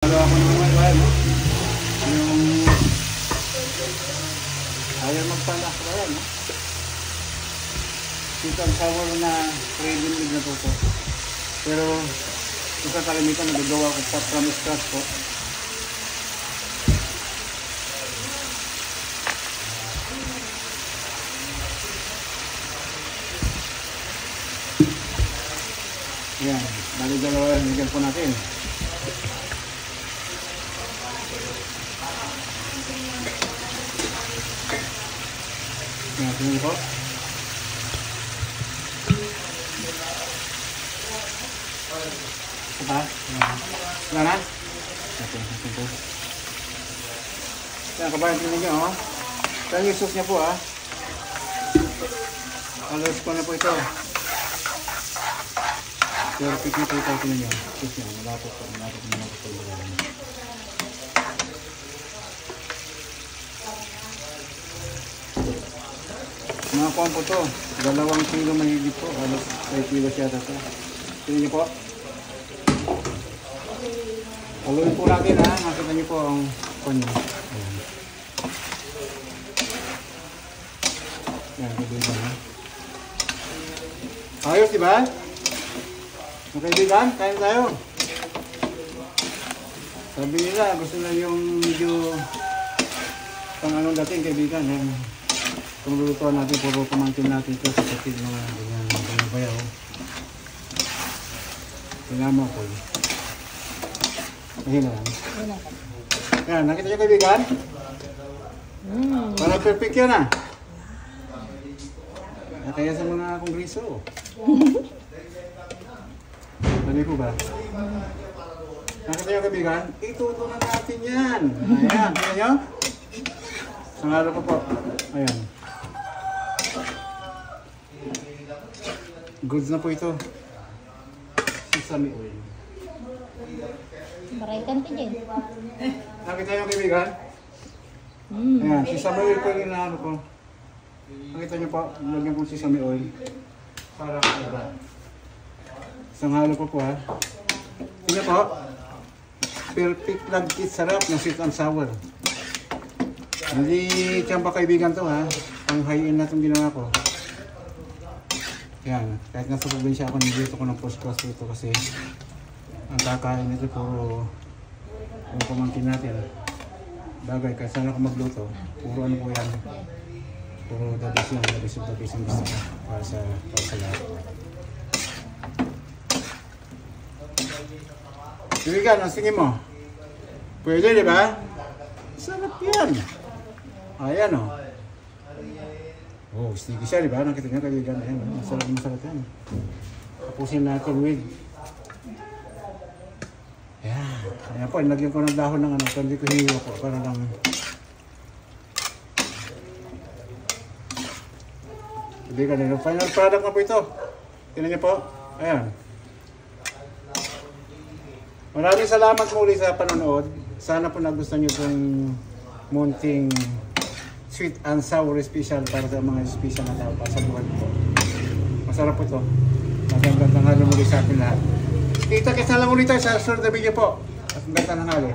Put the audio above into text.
Ano ako naman ba, no? Yung ayaw magpanak ba yan, no? Ito ang sour na ready-made na po po. Pero ito kalimitan nagagawa ko pa from scratch po. Yan, bali dalawa yan, higyan po natin. Yan, tingin po. Apa? Wala na? Okay, okay po. Yan, kabayan tingin nyo, oh. Yan yung sauce niya po, ah. Alas ko na po ito. Perfect na po ito, tingin nyo. Sauce niya, malapot po, malapot na po ito. Mga kuwan po ito, 2 kilo mahigit po, halos 5 kilo siya ito. Tingin nyo po. Haluin po natin, ha, makita nyo po ang kuwan nyo. Yan, kaibigan, ha. Ayos, diba? Mga kaibigan, kain tayo. Sabi nila, gusto na yung medyo pang anong dating, kaibigan. Yan. Kung lulutuan natin, puro pamangkin natin ito sa kapit mga ganyan bayaw. Tingnan mo po. Ayun na lang. Yan, nakita nyo kaibigan? Para perfect yan, ha. Kaya sa mga kongreso. Dali ko ba? Nakita nyo kaibigan? Itutunan natin yan. Ayan, tingnan nyo? Sangalo ko po. Ayan. Goods na po ito. Sesame oil. Maraikan ka dyan. Nakita nyo kaibigan? Ayan, sesame oil po yung inaano ko. Nakita nyo po, lagyan po sesame oil. Para kaya. Isang halo po po, ha. Tingnan po. Perfect lagkit sarap ng sweet and sour. Hindi tiyamba kaibigan to, ha. Pang high-end na itong ginawa ko. Yan, kahit nasa probinsya ako, nandito ko ng post-class dito kasi ang kakain nito puro yung pamangkin natin. Bagay, kahit saan ako magluto, puro ano po yan. Puro dabis lang, dabis ang gusto ko para sa lahat. Kaibigan, ang singin mo? Pwede, di ba? Sarap yan. Ayan, o. Oh, sticky siya, di ba? Nakita niyo kaibigan. Ayan, masarap yan. Tapusin natin with. Ayan. Ayan po, nilagyan ko ng dahon ng ano. Hindi ko hiwa po. Para lang. Kaibigan, yung final product na po ito. Tingnan niyo po. Ayan. Maraming salamat muli sa panonood. Sana po nagustuhan niyo itong munting sweet and sour special para sa mga special na tao para sa buhay po. Masarap po ito. Magandang tanghali muli sa atin lahat. Kita-kita lang ulit tayo sa susunod na video po. At magandang tanghali.